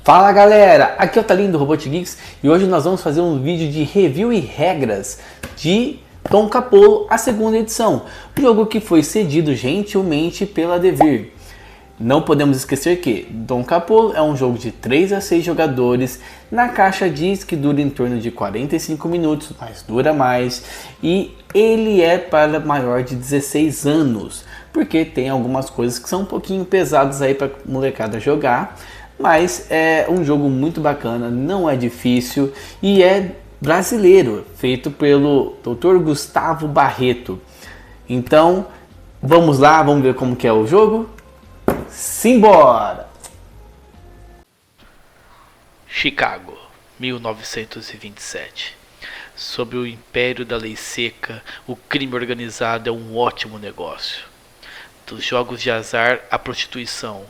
Fala galera, aqui é o Talinho do Robot Geeks e hoje nós vamos fazer um vídeo de review e regras de Tom Capolo, a segunda edição, jogo que foi cedido gentilmente pela Devir. Não podemos esquecer que Tom Capolo é um jogo de 3 a 6 jogadores, na caixa diz que dura em torno de 45 minutos, mas dura mais, e ele é para maior de 16 anos, porque tem algumas coisas que são um pouquinho pesadas aí para molecada jogar. Mas é um jogo muito bacana, não é difícil e é brasileiro, feito pelo Dr. Gustavo Barreto. Então, vamos lá, vamos ver como que é o jogo? Simbora! Chicago, 1927. Sob o império da lei seca, o crime organizado é um ótimo negócio. Dos jogos de azar à prostituição,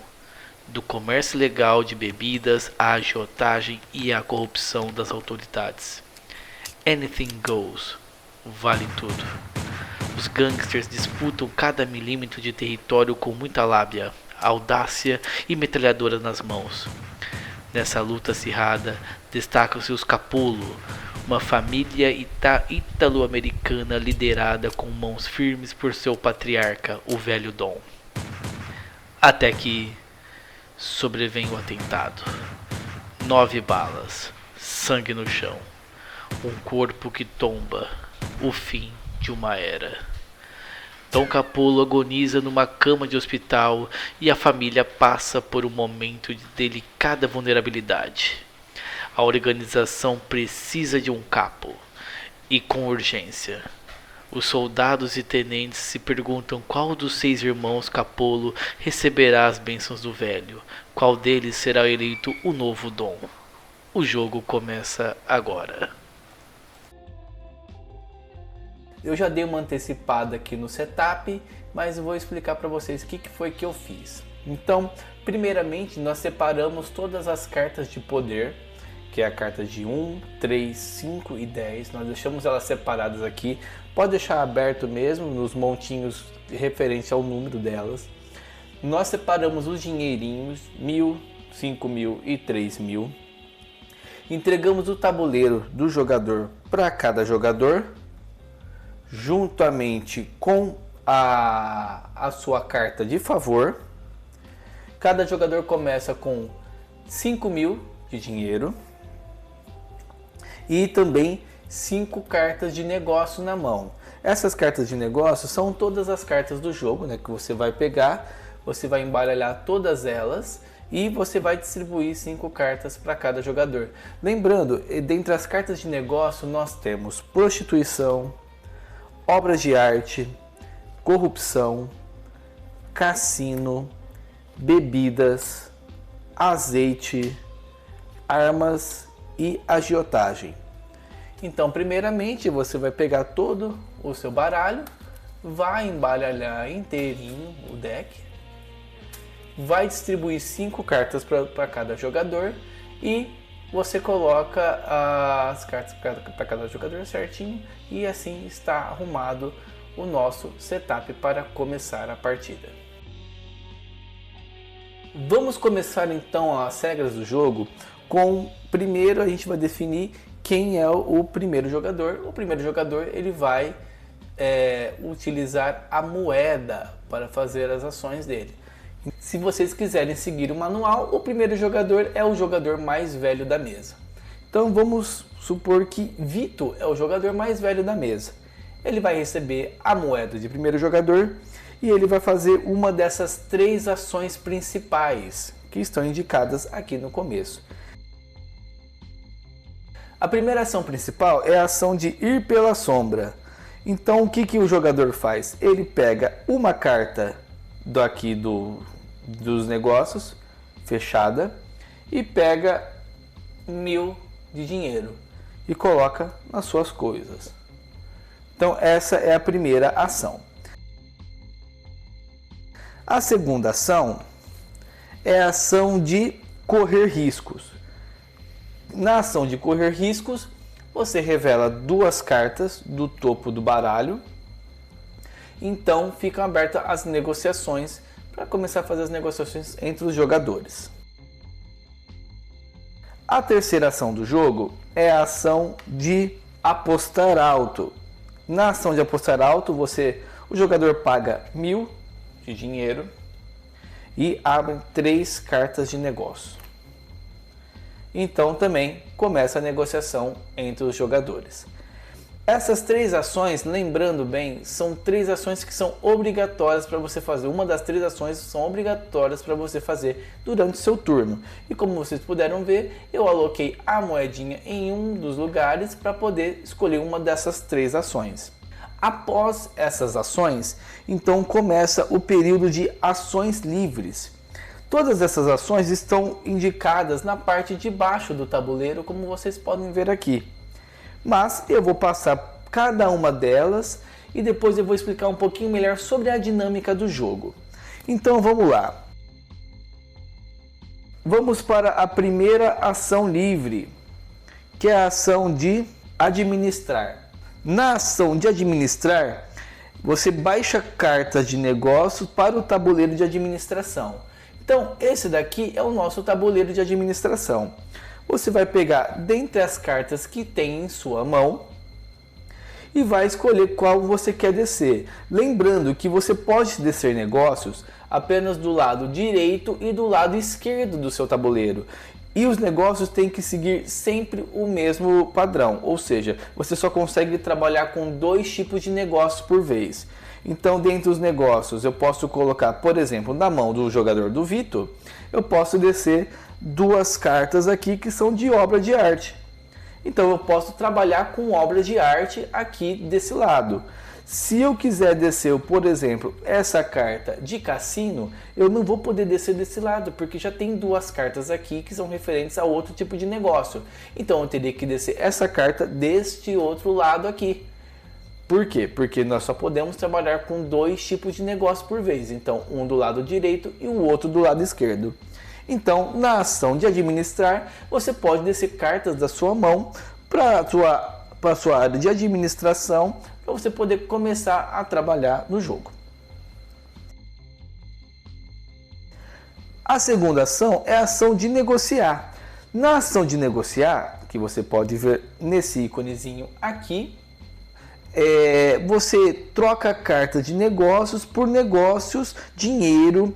do comércio ilegal de bebidas à agiotagem e à corrupção das autoridades. Anything goes, vale tudo. Os gangsters disputam cada milímetro de território com muita lábia, audácia e metralhadora nas mãos. Nessa luta acirrada, destacam-se os Capolo, uma família ítalo-americana liderada com mãos firmes por seu patriarca, o velho Dom. Até que sobrevém o atentado. 9 balas, sangue no chão, um corpo que tomba, o fim de uma era. Tom Capolo agoniza numa cama de hospital e a família passa por um momento de delicada vulnerabilidade. A organização precisa de um capo, e com urgência. Os soldados e tenentes se perguntam qual dos 6 irmãos Capolo receberá as bênçãos do velho, qual deles será eleito o novo Dom. O jogo começa agora. Eu já dei uma antecipada aqui no setup, mas eu vou explicar para vocês o que foi que eu fiz. Então, primeiramente nós separamos todas as cartas de poder, que é a carta de 1, 3, 5 e 10. Nós deixamos elas separadas aqui. Pode deixar aberto mesmo nos montinhos referente ao número delas. Nós separamos os dinheirinhos, 1.000, 5.000 e 3.000. Entregamos o tabuleiro do jogador para cada jogador, juntamente com a sua carta de favor. Cada jogador começa com 5.000 de dinheiro e também 5 cartas de negócio na mão. Essas cartas de negócio são todas as cartas do jogo, né, que você vai pegar, você vai embaralhar todas elas e você vai distribuir 5 cartas para cada jogador. Lembrando, dentre as cartas de negócio nós temos prostituição, obras de arte, corrupção, cassino, bebidas, azeite, armas e agiotagem. Então, primeiramente, você vai pegar todo o seu baralho, vai embaralhar inteirinho o deck, vai distribuir 5 cartas para cada jogador e você coloca as cartas para cada jogador certinho e assim está arrumado o nosso setup para começar a partida. Vamos começar então as regras do jogo primeiro a gente vai definir quem é o primeiro jogador. O primeiro jogador ele vai utilizar a moeda para fazer as ações dele. Se vocês quiserem seguir o manual, o primeiro jogador é o jogador mais velho da mesa. Então vamos supor que Vito é o jogador mais velho da mesa. Ele vai receber a moeda de primeiro jogador e ele vai fazer uma dessas 3 ações principais que estão indicadas aqui no começo. A primeira ação principal é a ação de ir pela sombra. Então o que o jogador faz? Ele pega uma carta dos negócios, fechada, e pega 1.000 de dinheiro e coloca nas suas coisas. Então essa é a primeira ação. A segunda ação é a ação de correr riscos. Na ação de correr riscos, você revela 2 cartas do topo do baralho. Então ficam abertas as negociações para começar a fazer as negociações entre os jogadores. A terceira ação do jogo é a ação de apostar alto. Na ação de apostar alto, o jogador paga 1.000 de dinheiro e abre 3 cartas de negócio. Então também começa a negociação entre os jogadores. Essas 3 ações, lembrando bem, são 3 ações que são obrigatórias para você fazer. Uma das 3 ações são obrigatórias para você fazer durante o seu turno. E como vocês puderam ver, eu aloquei a moedinha em um dos lugares para poder escolher uma dessas 3 ações. Após essas ações, então começa o período de ações livres. Todas essas ações estão indicadas na parte de baixo do tabuleiro, como vocês podem ver aqui. Mas eu vou passar cada uma delas e depois eu vou explicar um pouquinho melhor sobre a dinâmica do jogo. Então vamos lá. Vamos para a primeira ação livre, que é a ação de administrar. Na ação de administrar, você baixa cartas de negócio para o tabuleiro de administração. Então, esse daqui é o nosso tabuleiro de administração. Você vai pegar dentre as cartas que tem em sua mão e vai escolher qual você quer descer. Lembrando que você pode descer negócios apenas do lado direito e do lado esquerdo do seu tabuleiro. E os negócios têm que seguir sempre o mesmo padrão, ou seja, você só consegue trabalhar com 2 tipos de negócios por vez. Então, dentre os negócios, eu posso colocar, por exemplo, na mão do jogador do Vitor, eu posso descer 2 cartas aqui que são de obra de arte. Então, eu posso trabalhar com obras de arte aqui desse lado. Se eu quiser descer, por exemplo, essa carta de cassino, eu não vou poder descer desse lado, porque já tem 2 cartas aqui que são referentes a outro tipo de negócio. Então, eu teria que descer essa carta deste outro lado aqui. Por quê? Porque nós só podemos trabalhar com 2 tipos de negócio por vez. Então, um do lado direito e o outro do lado esquerdo. Então, na ação de administrar, você pode descer cartas da sua mão para a sua área de administração, para você poder começar a trabalhar no jogo. A segunda ação é a ação de negociar. Na ação de negociar, que você pode ver nesse íconezinho aqui, você troca cartas de negócios por negócios, dinheiro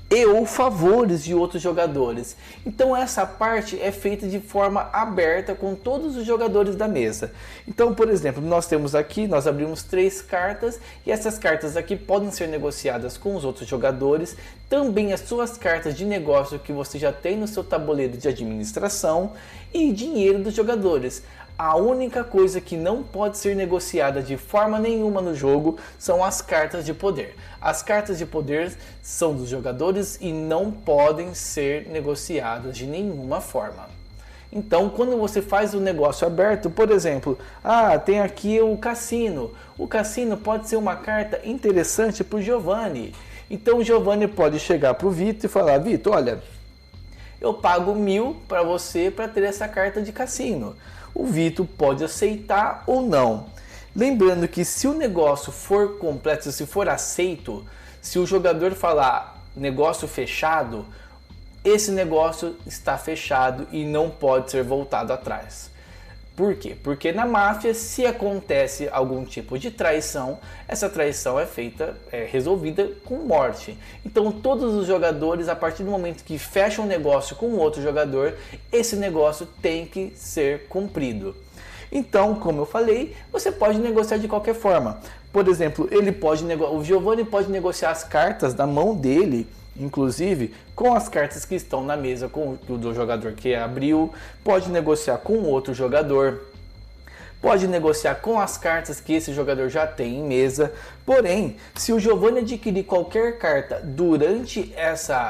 e ou favores de outros jogadores. Então essa parte é feita de forma aberta com todos os jogadores da mesa. Então, por exemplo, nós abrimos 3 cartas e essas cartas aqui podem ser negociadas com os outros jogadores. Também as suas cartas de negócio que você já tem no seu tabuleiro de administração e dinheiro dos jogadores. A única coisa que não pode ser negociada de forma nenhuma no jogo são as cartas de poder. As cartas de poder são dos jogadores e não podem ser negociadas de nenhuma forma. Então, quando você faz um negócio aberto, por exemplo, tem aqui o cassino. O cassino pode ser uma carta interessante para o Giovanni. Então, o Giovanni pode chegar para o Vitor e falar: Vitor, olha, eu pago 1.000 para você para ter essa carta de cassino. O Vitor pode aceitar ou não. Lembrando que se o negócio for completo, se for aceito, se o jogador falar negócio fechado, esse negócio está fechado e não pode ser voltado atrás. Por quê? Porque na máfia, se acontece algum tipo de traição, essa traição é resolvida com morte. Então todos os jogadores, a partir do momento que fecham um negócio com outro jogador, esse negócio tem que ser cumprido. Então, como eu falei, você pode negociar de qualquer forma. Por exemplo, o Giovanni pode negociar as cartas da mão dele, inclusive com as cartas que estão na mesa do jogador que abriu, pode negociar com outro jogador, pode negociar com as cartas que esse jogador já tem em mesa. Porém, se o Giovanni adquirir qualquer carta durante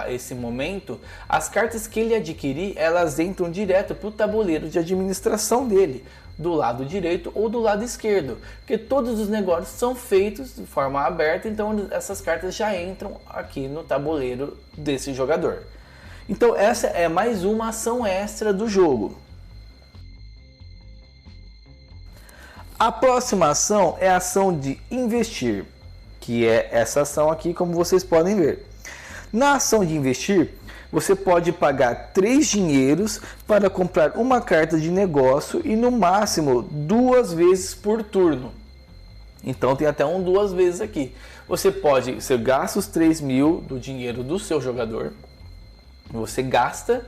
esse momento, as cartas que ele adquirir, elas entram direto para o tabuleiro de administração dele, do lado direito ou do lado esquerdo, porque todos os negócios são feitos de forma aberta, então essas cartas já entram aqui no tabuleiro desse jogador. Então essa é mais uma ação extra do jogo. A próxima ação é a ação de investir, que é essa ação aqui, como vocês podem ver. Na ação de investir, você pode pagar 3 dinheiros para comprar uma carta de negócio e no máximo 2 vezes por turno. Então tem até 2 vezes aqui. Você gasta os 3.000 do dinheiro do seu jogador, você gasta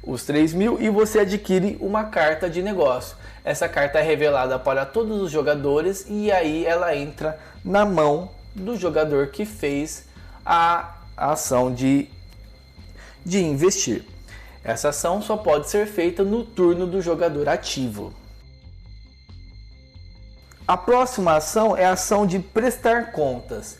os 3.000 e você adquire uma carta de negócio. Essa carta é revelada para todos os jogadores e aí ela entra na mão do jogador que fez a ação de investir. Essa ação só pode ser feita no turno do jogador ativo. A próxima ação é a ação de prestar contas.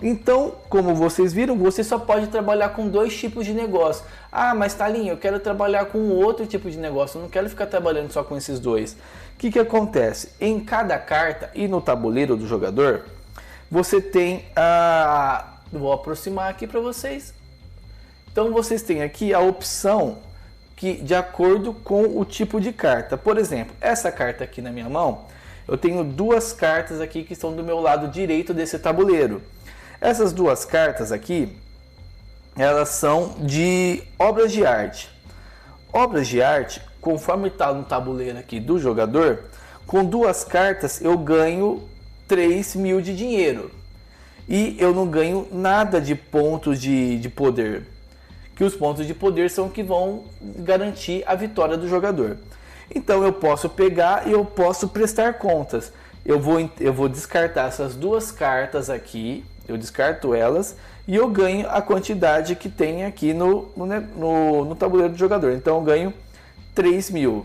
Então, como vocês viram, você só pode trabalhar com 2 tipos de negócio. Ah, mas Talinho, eu quero trabalhar com outro tipo de negócio, eu não quero ficar trabalhando só com esses 2. O que acontece? Em cada carta e no tabuleiro do jogador, você tem vou aproximar aqui para vocês. Então, vocês têm aqui a opção que de acordo com o tipo de carta. Por exemplo, essa carta aqui na minha mão, eu tenho 2 cartas aqui que estão do meu lado direito desse tabuleiro. Essas 2 cartas aqui, elas são de obras de arte. Obras de arte, conforme está no tabuleiro aqui do jogador, com 2 cartas eu ganho 3.000 de dinheiro. E eu não ganho nada de pontos de poder. Que os pontos de poder são que vão garantir a vitória do jogador. Então eu posso pegar e eu posso prestar contas. Eu vou descartar essas 2 cartas aqui, eu descarto elas e eu ganho a quantidade que tem aqui no tabuleiro do jogador. Então eu ganho 3.000.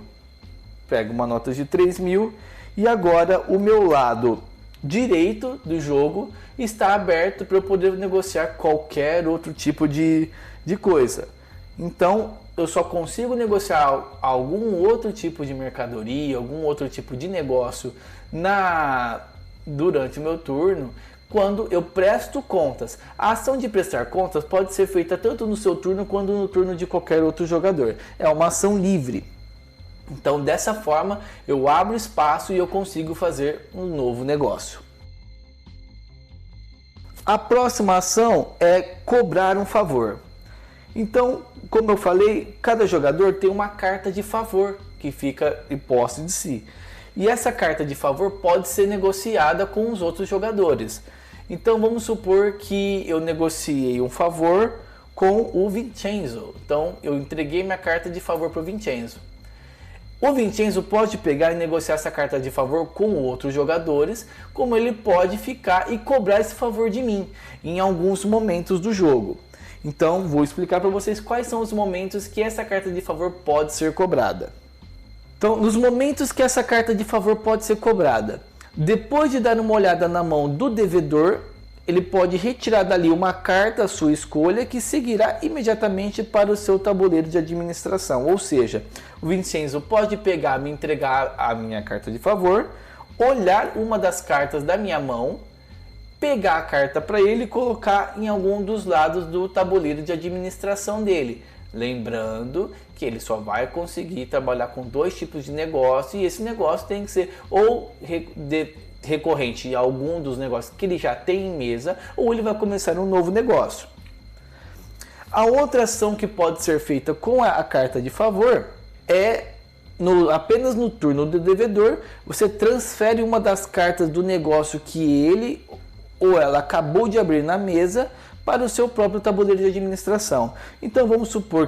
Pego uma nota de 3.000 e agora o meu lado direito do jogo está aberto para eu poder negociar qualquer outro tipo de coisa. Então eu só consigo negociar algum outro tipo de mercadoria, algum outro tipo de negócio durante o meu turno quando eu presto contas. A ação de prestar contas pode ser feita tanto no seu turno quanto no turno de qualquer outro jogador. É uma ação livre. Então dessa forma eu abro espaço e eu consigo fazer um novo negócio. A próxima ação é cobrar um favor. Então, como eu falei, cada jogador tem uma carta de favor que fica em posse de si. E essa carta de favor pode ser negociada com os outros jogadores. Então vamos supor que eu negociei um favor com o Vincenzo. Então eu entreguei minha carta de favor para o Vincenzo. O Vincenzo pode pegar e negociar essa carta de favor com outros jogadores, como ele pode ficar e cobrar esse favor de mim em alguns momentos do jogo. Então vou explicar para vocês quais são os momentos que essa carta de favor pode ser cobrada. Então, nos momentos que essa carta de favor pode ser cobrada, depois de dar uma olhada na mão do devedor, ele pode retirar dali uma carta à sua escolha que seguirá imediatamente para o seu tabuleiro de administração. Ou seja, o Vincenzo pode pegar, me entregar a minha carta de favor, olhar uma das cartas da minha mão, pegar a carta para ele e colocar em algum dos lados do tabuleiro de administração dele. Lembrando que ele só vai conseguir trabalhar com 2 tipos de negócio e esse negócio tem que ser ou recorrente a algum dos negócios que ele já tem em mesa ou ele vai começar um novo negócio. A outra ação que pode ser feita com a carta de favor é apenas no turno do devedor, você transfere uma das cartas do negócio que ele ou ela acabou de abrir na mesa para o seu próprio tabuleiro de administração. Então vamos supor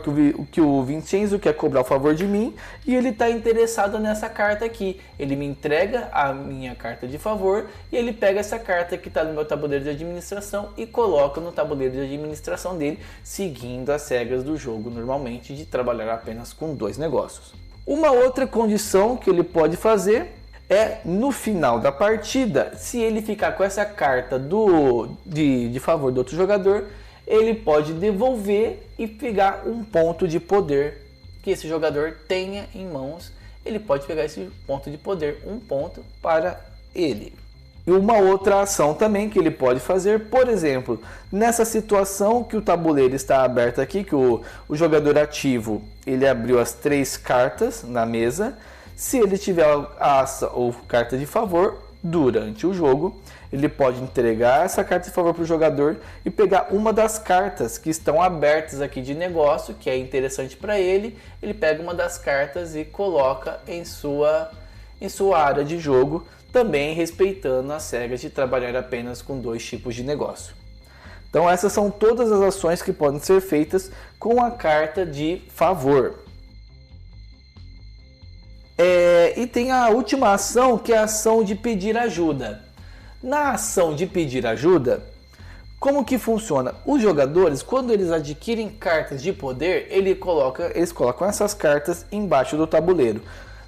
que o Vincenzo quer cobrar o favor de mim e ele está interessado nessa carta aqui. Ele me entrega a minha carta de favor e ele pega essa carta que está no meu tabuleiro de administração e coloca no tabuleiro de administração dele, seguindo as regras do jogo normalmente de trabalhar apenas com 2 negócios. Uma outra condição que ele pode fazer é no final da partida, se ele ficar com essa carta de favor do outro jogador, ele pode devolver e pegar um ponto de poder que esse jogador tenha em mãos. Ele pode pegar esse ponto de poder, um ponto para ele. E uma outra ação também que ele pode fazer, por exemplo, nessa situação que o tabuleiro está aberto aqui, que o jogador ativo ele abriu as 3 cartas na mesa. Se ele tiver a carta de favor, durante o jogo, ele pode entregar essa carta de favor para o jogador e pegar uma das cartas que estão abertas aqui de negócio, que é interessante para ele. Ele pega uma das cartas e coloca em sua área de jogo, também respeitando as regras de trabalhar apenas com 2 tipos de negócio. Então essas são todas as ações que podem ser feitas com a carta de favor. E tem a última ação, que é a ação de pedir ajuda. Na ação de pedir ajuda, como que funciona? Os jogadores, quando eles adquirem cartas de poder, eles colocam essas cartas embaixo do tabuleiro.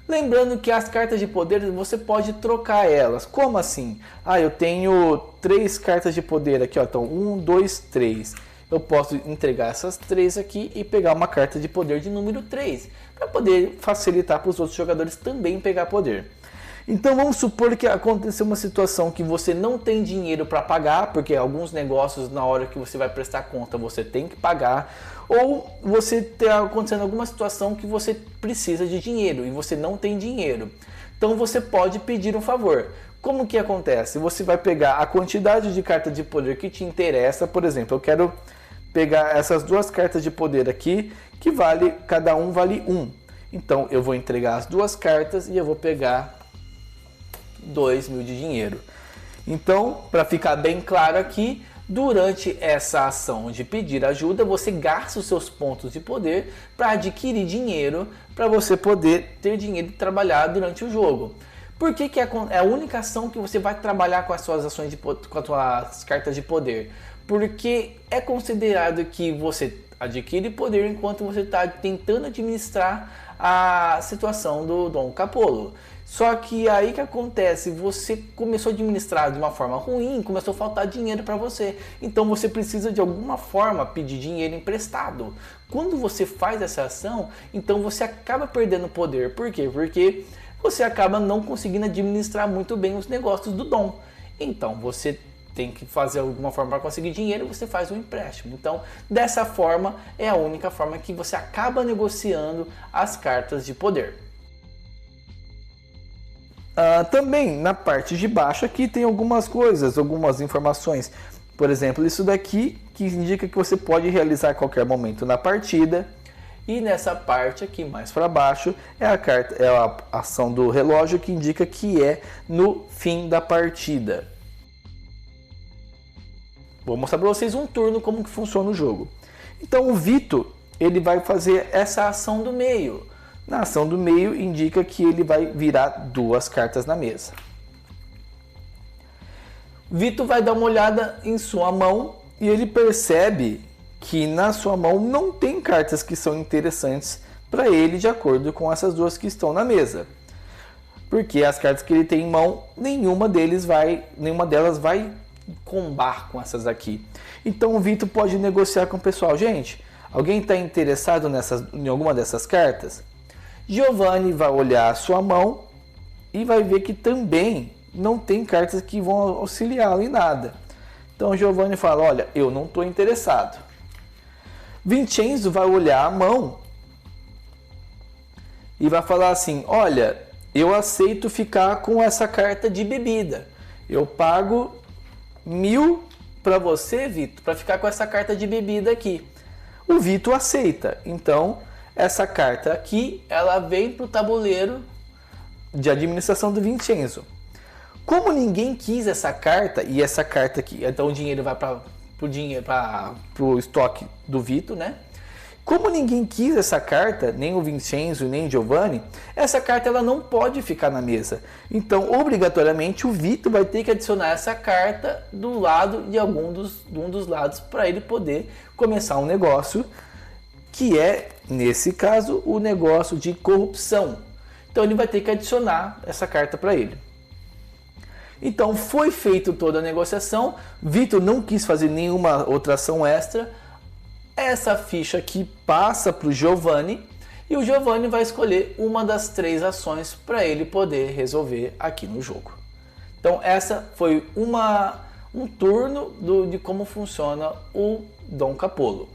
Lembrando que as cartas de poder você pode trocar elas. Como assim? Eu tenho 3 cartas de poder aqui, ó. Então 1, 2, 3. Eu posso entregar essas 3 aqui e pegar uma carta de poder de número 3, para poder facilitar para os outros jogadores também pegar poder. Então vamos supor que aconteceu uma situação que você não tem dinheiro para pagar, porque alguns negócios na hora que você vai prestar conta você tem que pagar, ou você está acontecendo alguma situação que você precisa de dinheiro e você não tem dinheiro. Então você pode pedir um favor. Como que acontece? Você vai pegar a quantidade de cartas de poder que te interessa. Por exemplo, eu quero pegar essas 2 cartas de poder aqui, que cada um vale 1. Então eu vou entregar as 2 cartas e eu vou pegar 2.000 de dinheiro. Então, para ficar bem claro aqui, durante essa ação de pedir ajuda, você gasta os seus pontos de poder para adquirir dinheiro, para você poder ter dinheiro e trabalhar durante o jogo. Por que é a única ação que você vai trabalhar com as suas ações com as suas cartas de poder? Porque é considerado que você adquire poder enquanto você está tentando administrar a situação do Dom Capolo. Só que aí que acontece, você começou a administrar de uma forma ruim, começou a faltar dinheiro para você. Então você precisa de alguma forma pedir dinheiro emprestado. Quando você faz essa ação, então você acaba perdendo poder. Por quê? Porque você acaba não conseguindo administrar muito bem os negócios do Dom. Então você tem que fazer alguma forma para conseguir dinheiro, você faz um empréstimo. Então dessa forma é a única forma que você acaba negociando as cartas de poder. Também na parte de baixo aqui tem algumas coisas, algumas informações. Por exemplo, isso daqui que indica que você pode realizar a qualquer momento na partida. E nessa parte aqui mais para baixo é a ação do relógio, que indica que é no fim da partida. Vou mostrar para vocês um turno como que funciona o jogo. Então o Vito, ele vai fazer essa ação do meio. Na ação do meio indica que ele vai virar 2 cartas na mesa. Vito vai dar uma olhada em sua mão e ele percebe que na sua mão não tem cartas que são interessantes para ele, de acordo com essas 2 que estão na mesa. Porque as cartas que ele tem em mão, nenhuma delas vai combar com essas aqui. Então o Vito pode negociar com o pessoal. Gente, alguém está interessado em alguma dessas cartas? Giovanni vai olhar a sua mão e vai ver que também não tem cartas que vão auxiliá-lo em nada. Então Giovanni fala, olha, eu não estou interessado. Vincenzo vai olhar a mão e vai falar assim, olha, eu aceito ficar com essa carta de bebida. Eu pago 1.000 para você, Vito, para ficar com essa carta de bebida aqui. O Vito aceita, então essa carta aqui, ela vem para o tabuleiro de administração do Vincenzo. Como ninguém quis essa carta, e essa carta aqui, então o dinheiro vai para o estoque do Vito, né? Como ninguém quis essa carta, nem o Vincenzo, nem o Giovanni, essa carta ela não pode ficar na mesa. Então, obrigatoriamente, o Vito vai ter que adicionar essa carta do lado de um dos lados para ele poder começar um negócio que é, nesse caso, o negócio de corrupção. Então ele vai ter que adicionar essa carta para ele. Então foi feita toda a negociação, Vitor não quis fazer nenhuma outra ação extra, essa ficha aqui passa para o Giovanni, e o Giovanni vai escolher uma das 3 ações para ele poder resolver aqui no jogo. Então essa foi um turno de como funciona o Dom Capolo.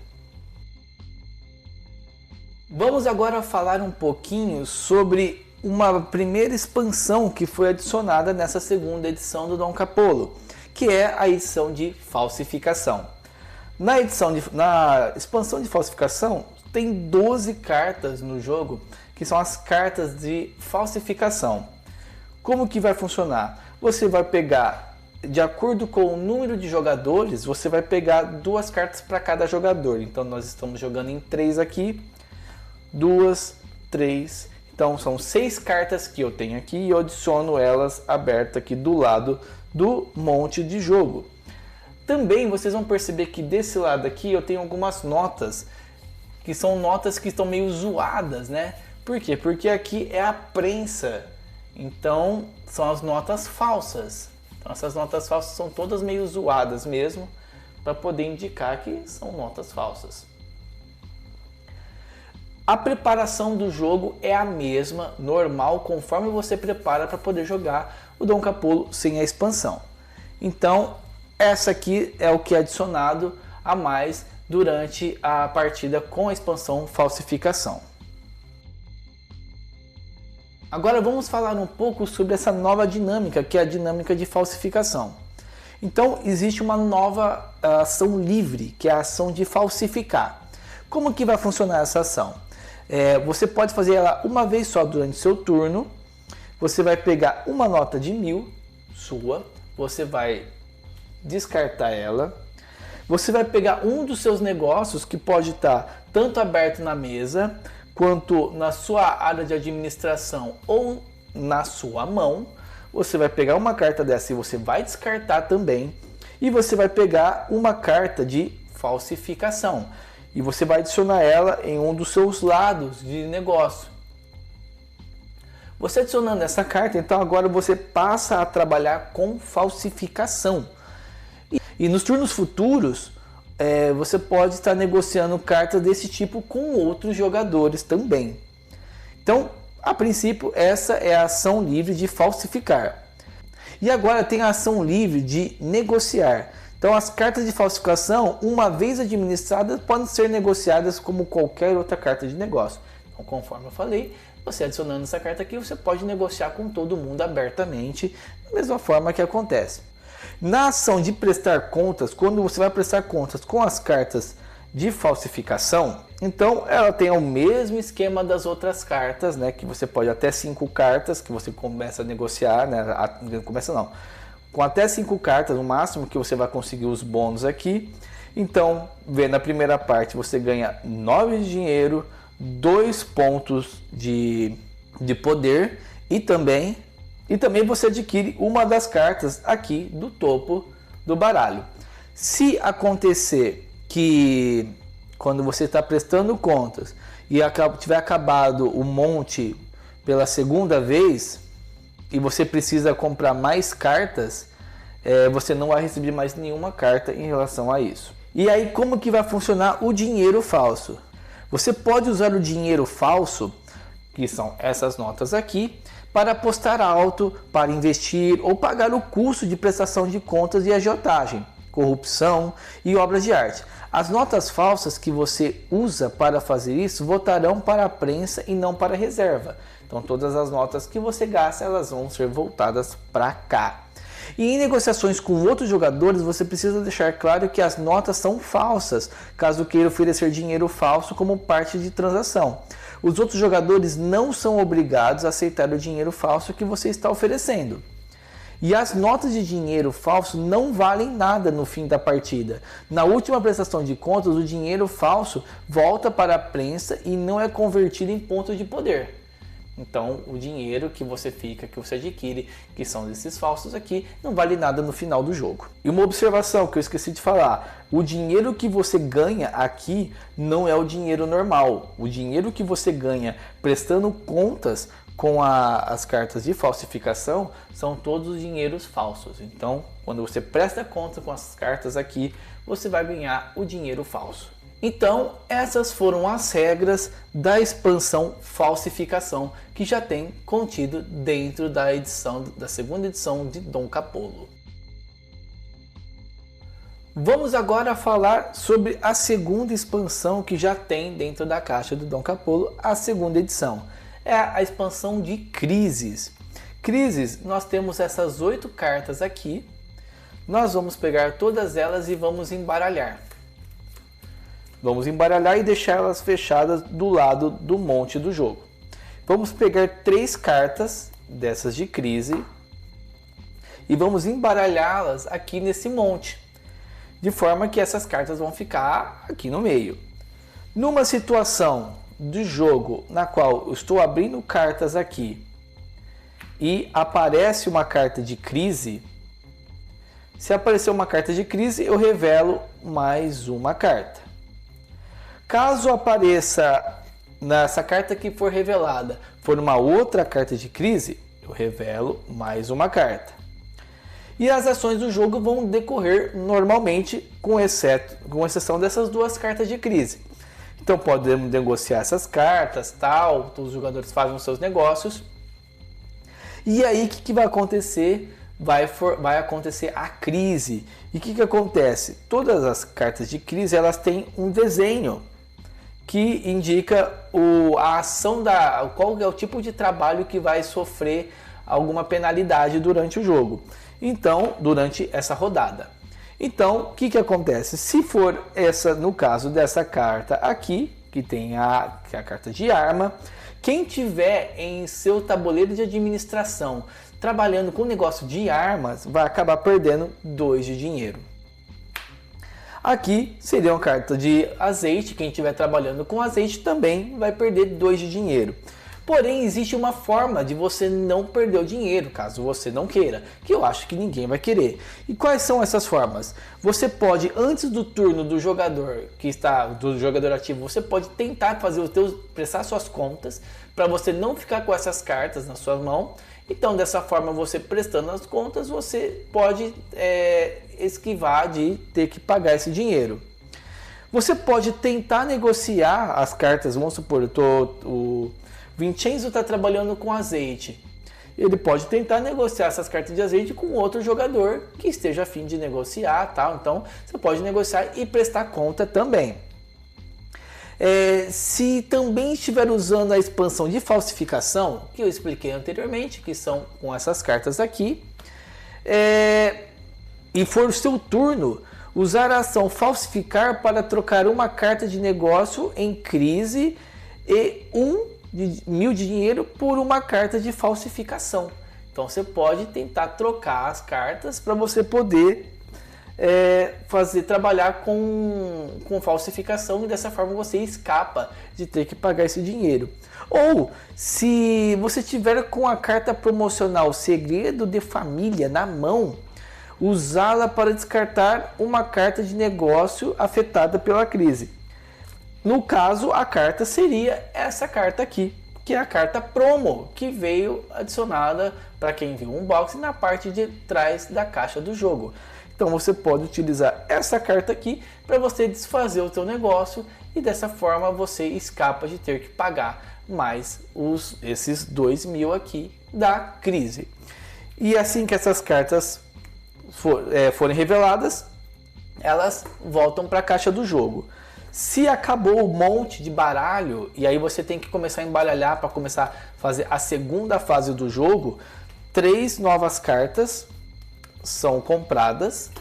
Vamos agora falar um pouquinho sobre uma primeira expansão que foi adicionada nessa segunda edição do Dom Capolo, que é a edição de falsificação. Na expansão de falsificação, tem 12 cartas no jogo, que são as cartas de falsificação. Como que vai funcionar? Você vai pegar, de acordo com o número de jogadores, você vai pegar 2 cartas para cada jogador. Então nós estamos jogando em 3 aqui, 2, 3. Então são 6 cartas que eu tenho aqui e eu adiciono elas abertas aqui do lado do monte de jogo. Também vocês vão perceber que desse lado aqui eu tenho algumas notas, que são notas que estão meio zoadas, né? Por quê? Porque aqui é a prensa, então são as notas falsas. Então essas notas falsas são todas meio zoadas mesmo, para poder indicar que são notas falsas. A preparação do jogo é a mesma, normal, conforme você prepara para poder jogar o Dom Capolo sem a expansão. Então, essa aqui é o que é adicionado a mais durante a partida com a expansão falsificação. Agora vamos falar um pouco sobre essa nova dinâmica, que é a dinâmica de falsificação. Então, existe uma nova ação livre, que é a ação de falsificar. Como que vai funcionar essa ação? Você pode fazer ela uma vez só durante seu turno. Você vai pegar uma nota de 1000 sua, você vai descartar ela. Você vai pegar um dos seus negócios que pode estar tanto aberto na mesa, quanto na sua área de administração ou na sua mão. Você vai pegar uma carta dessa e você vai descartar também. E você vai pegar uma carta de falsificação. E você vai adicionar ela em um dos seus lados de negócio. Você adicionando essa carta, então agora você passa a trabalhar com falsificação. E nos turnos futuros, você pode estar negociando cartas desse tipo com outros jogadores também. Então, a princípio, essa é a ação livre de falsificar. E agora tem a ação livre de negociar. Então, as cartas de falsificação, uma vez administradas, podem ser negociadas como qualquer outra carta de negócio. Então, conforme eu falei, você adicionando essa carta aqui, você pode negociar com todo mundo abertamente, da mesma forma que acontece. Na ação de prestar contas, quando você vai prestar contas com as cartas de falsificação, então ela tem o mesmo esquema das outras cartas, né? Que você pode até 5 cartas que você começa a negociar, né? Começa não. Com até 5 cartas, no máximo que você vai conseguir os bônus aqui. Então, vendo a primeira parte, você ganha 9 de dinheiro, 2 pontos de poder e também você adquire uma das cartas aqui do topo do baralho. Se acontecer que quando você está prestando contas e tiver acabado o monte pela segunda vez e você precisa comprar mais cartas, você não vai receber mais nenhuma carta em relação a isso. E aí como que vai funcionar o dinheiro falso? Você pode usar o dinheiro falso, que são essas notas aqui, para apostar alto, para investir ou pagar o custo de prestação de contas e agiotagem, corrupção e obras de arte. As notas falsas que você usa para fazer isso voltarão para a prensa e não para a reserva. Então todas as notas que você gasta, elas vão ser voltadas para cá. E em negociações com outros jogadores, você precisa deixar claro que as notas são falsas, caso queira oferecer dinheiro falso como parte de transação. Os outros jogadores não são obrigados a aceitar o dinheiro falso que você está oferecendo. E as notas de dinheiro falso não valem nada no fim da partida. Na última prestação de contas, o dinheiro falso volta para a prensa e não é convertido em pontos de poder. Então, o dinheiro que você adquire, que são desses falsos aqui, não vale nada no final do jogo. E uma observação que eu esqueci de falar, o dinheiro que você ganha aqui não é o dinheiro normal. O dinheiro que você ganha prestando contas com as cartas de falsificação são todos os dinheiros falsos. Então, quando você presta conta com as cartas aqui, você vai ganhar o dinheiro falso. Então, essas foram as regras da expansão falsificação que já tem contido dentro da segunda edição de Dom Capolo. Vamos agora falar sobre a segunda expansão que já tem dentro da caixa do Dom Capolo, a segunda edição. é a expansão de Crises. Crises, nós temos essas 8 cartas aqui. Nós vamos pegar todas elas e vamos embaralhar. Vamos embaralhar e deixar elas fechadas do lado do monte do jogo. Vamos pegar 3 cartas dessas de crise e vamos embaralhá-las aqui nesse monte, de forma que essas cartas vão ficar aqui no meio. Numa situação de jogo na qual eu estou abrindo cartas aqui e aparece uma carta de crise, se aparecer uma carta de crise, eu revelo mais uma carta. Caso apareça nessa carta que for revelada, for uma outra carta de crise, eu revelo mais uma carta. E as ações do jogo vão decorrer normalmente, com exceção dessas 2 cartas de crise. Então podemos negociar essas cartas, tal, os jogadores fazem os seus negócios. E aí o que vai acontecer? Vai acontecer a crise. E o que acontece? Todas as cartas de crise elas têm um desenho que indica a ação qual é o tipo de trabalho que vai sofrer alguma penalidade durante o jogo. Então, durante essa rodada. Então, o que acontece? Se for no caso dessa carta aqui, que tem que é a carta de arma, quem tiver em seu tabuleiro de administração trabalhando com negócio de armas, vai acabar perdendo 2 de dinheiro. Aqui seria uma carta de azeite, quem estiver trabalhando com azeite também vai perder 2 de dinheiro. Porém, existe uma forma de você não perder o dinheiro, caso você não queira, que eu acho que ninguém vai querer. E quais são essas formas? Você pode, antes do turno do jogador do jogador ativo, você pode tentar prestar suas contas, para você não ficar com essas cartas na sua mão. Então, dessa forma, você prestando as contas, você pode esquivar de ter que pagar esse dinheiro. Você pode tentar negociar as cartas. Vamos supor, o Vincenzo está trabalhando com azeite. Ele pode tentar negociar essas cartas de azeite com outro jogador que esteja a fim de negociar, tal. Então, você pode negociar e prestar conta também. Se também estiver usando a expansão de falsificação, que eu expliquei anteriormente, que são com essas cartas aqui, e for o seu turno, usar a ação falsificar para trocar uma carta de negócio em crise e 1.000 de dinheiro por uma carta de falsificação. Então você pode tentar trocar as cartas para você poder trabalhar com falsificação, e dessa forma você escapa de ter que pagar esse dinheiro. Ou se você tiver com a carta promocional Segredo de Família na mão, usá-la para descartar uma carta de negócio afetada pela crise. No caso, a carta seria essa carta aqui, que é a carta promo, que veio adicionada para quem viu o unboxing na parte de trás da caixa do jogo. Então você pode utilizar essa carta aqui para você desfazer o seu negócio, e dessa forma você escapa de ter que pagar mais esses 2.000 aqui da crise. E assim que essas cartas forem reveladas, elas voltam para a caixa do jogo. Se acabou o monte de baralho e aí você tem que começar a embaralhar para começar a fazer a segunda fase do jogo, 3 novas cartas são compradas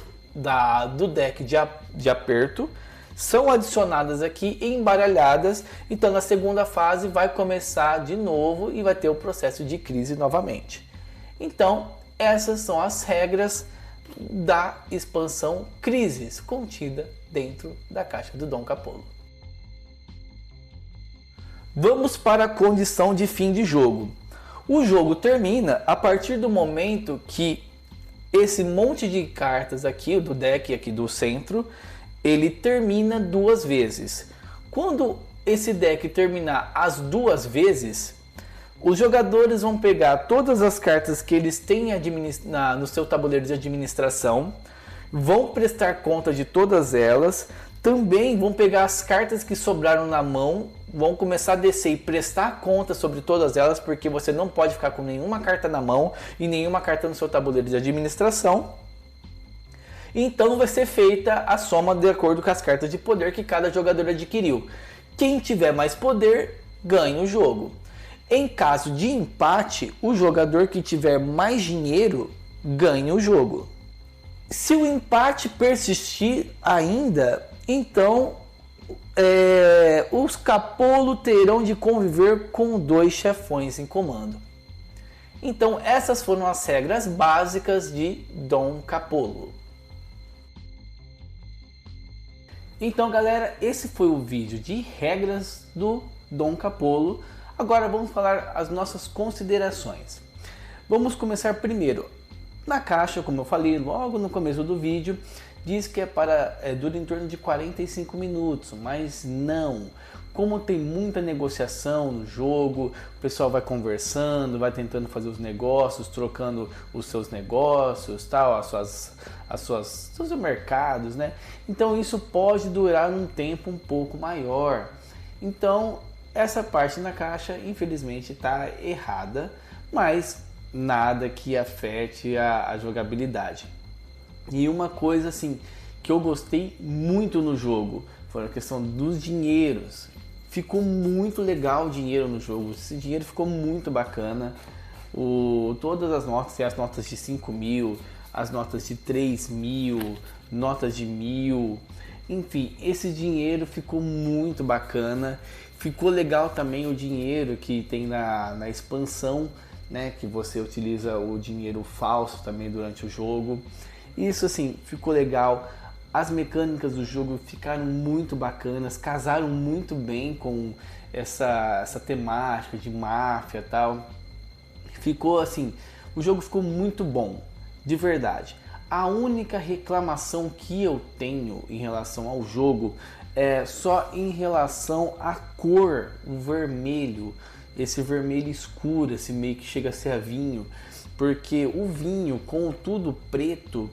do deck de aperto, são adicionadas aqui e embaralhadas. Então na segunda fase vai começar de novo e vai ter o processo de crise novamente. Então essas são as regras da expansão Crises, contida dentro da caixa do Dom Capolo. Vamos para a condição de fim de jogo. O jogo termina a partir do momento que esse monte de cartas aqui, do deck aqui do centro, ele termina 2 vezes. Quando esse deck terminar as 2 vezes, os jogadores vão pegar todas as cartas que eles têm no seu tabuleiro de administração, vão prestar conta de todas elas, também vão pegar as cartas que sobraram na mão, vão começar a descer e prestar conta sobre todas elas, porque você não pode ficar com nenhuma carta na mão e nenhuma carta no seu tabuleiro de administração. Então vai ser feita a soma de acordo com as cartas de poder que cada jogador adquiriu. Quem tiver mais poder ganha o jogo. Em caso de empate, o jogador que tiver mais dinheiro ganha o jogo. Se o empate persistir ainda, então os Capolo terão de conviver com 2 chefões em comando. Então essas foram as regras básicas de Dom Capolo. Então galera, esse foi o vídeo de regras do Dom Capolo. Agora vamos falar as nossas considerações. Vamos começar primeiro. Na caixa, como eu falei logo no começo do vídeo, diz que dura em torno de 45 minutos, mas não. Como tem muita negociação no jogo, o pessoal vai conversando, vai tentando fazer os negócios, trocando os seus negócios, tal, seus mercados, né? Então isso pode durar um tempo um pouco maior. Então essa parte na caixa, infelizmente, está errada, mas nada que afete a jogabilidade. E uma coisa assim que eu gostei muito no jogo foi a questão dos dinheiros. Ficou muito legal o dinheiro no jogo, esse dinheiro ficou muito bacana. Todas as notas, tem as notas de 5.000, as notas de 3.000, notas de 1.000, enfim, esse dinheiro ficou muito bacana. Ficou legal também o dinheiro que tem na expansão, né, que você utiliza o dinheiro falso também durante o jogo. Isso assim, ficou legal. As mecânicas do jogo ficaram muito bacanas, casaram muito bem com essa temática de máfia e tal. Ficou assim, o jogo ficou muito bom, de verdade. A única reclamação que eu tenho em relação ao jogo é só em relação à cor, o vermelho, esse vermelho escuro, esse meio que chega a ser a vinho, porque o vinho com tudo preto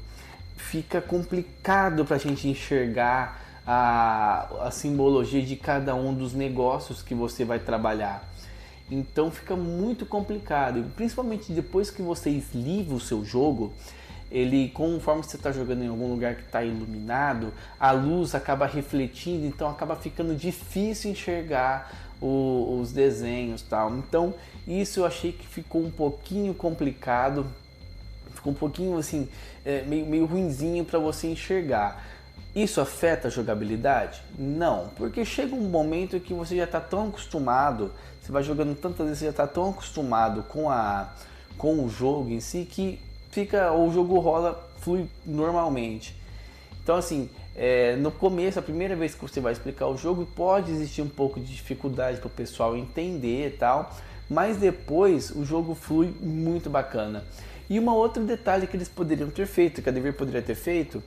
fica complicado para a gente enxergar a simbologia de cada um dos negócios que você vai trabalhar. Então fica muito complicado, e principalmente depois que você esliva o seu jogo, ele, conforme você está jogando em algum lugar que está iluminado, a luz acaba refletindo, então acaba ficando difícil enxergar os desenhos, tal. Então isso eu achei que ficou um pouquinho complicado, ficou um pouquinho assim, meio ruinzinho para você enxergar. Isso afeta a jogabilidade? Não, porque chega um momento que você já está tão acostumado, você vai jogando tantas vezes, você já está tão acostumado com o jogo em si, que o jogo flui normalmente. Então assim, no começo, a primeira vez que você vai explicar o jogo, pode existir um pouco de dificuldade para o pessoal entender e tal, mas depois o jogo flui muito bacana. E um outro detalhe que eles poderiam ter feito, que a Devir poderia ter feito,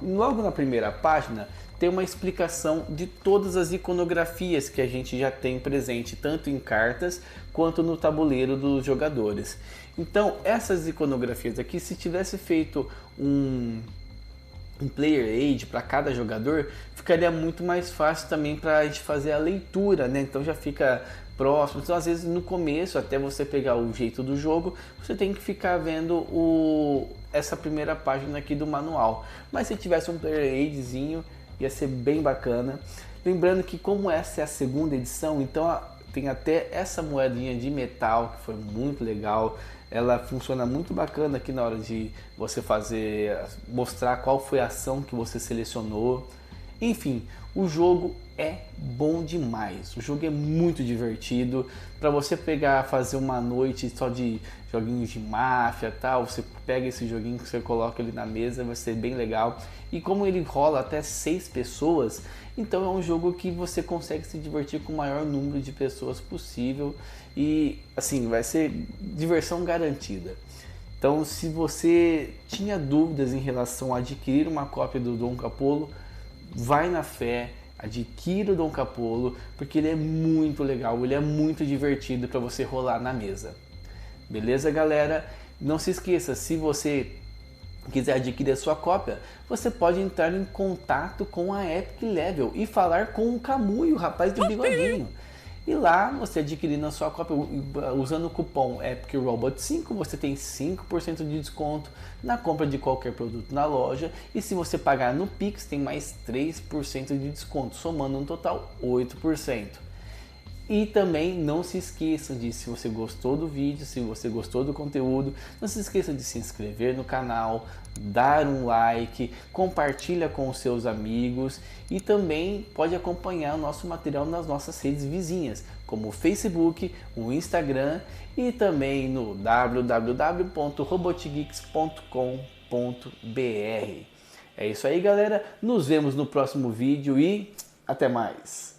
logo na primeira página tem uma explicação de todas as iconografias que a gente já tem presente, tanto em cartas quanto no tabuleiro dos jogadores. Então essas iconografias aqui, se tivesse feito um player aid para cada jogador, ficaria muito mais fácil também para a gente fazer a leitura, né? Então já fica próximo. Então às vezes no começo, até você pegar o jeito do jogo, você tem que ficar vendo essa primeira página aqui do manual. Mas se tivesse um player aidzinho, ia ser bem bacana. Lembrando que como essa é a segunda edição, então tem até essa moedinha de metal que foi muito legal. Ela funciona muito bacana aqui na hora de você mostrar qual foi a ação que você selecionou. Enfim, o jogo é bom demais. O jogo é muito divertido. Para você fazer uma noite só de joguinhos de máfia, tal, você pega esse joguinho que você coloca ele na mesa, vai ser bem legal. E como ele rola até 6 pessoas, então é um jogo que você consegue se divertir com o maior número de pessoas possível e assim, vai ser diversão garantida. Então, se você tinha dúvidas em relação a adquirir uma cópia do Dom Capolo, vai na fé, adquira o Dom Capolo, porque ele é muito legal, ele é muito divertido para você rolar na mesa. Beleza, galera? Não se esqueça, se você quiser adquirir a sua cópia, você pode entrar em contato com a Epic Level e falar com o Camuy, o rapaz do bigodinho. E lá, você adquirindo a sua cópia, usando o cupom EPICROBOT5, você tem 5% de desconto na compra de qualquer produto na loja. E se você pagar no Pix, tem mais 3% de desconto, somando um total 8%. E também não se esqueçam de, se você gostou do vídeo, se você gostou do conteúdo, não se esqueçam de se inscrever no canal, dar um like, compartilha com os seus amigos e também pode acompanhar o nosso material nas nossas redes vizinhas, como o Facebook, o Instagram e também no www.robotgeeks.com.br. É isso aí, galera. Nos vemos no próximo vídeo e até mais.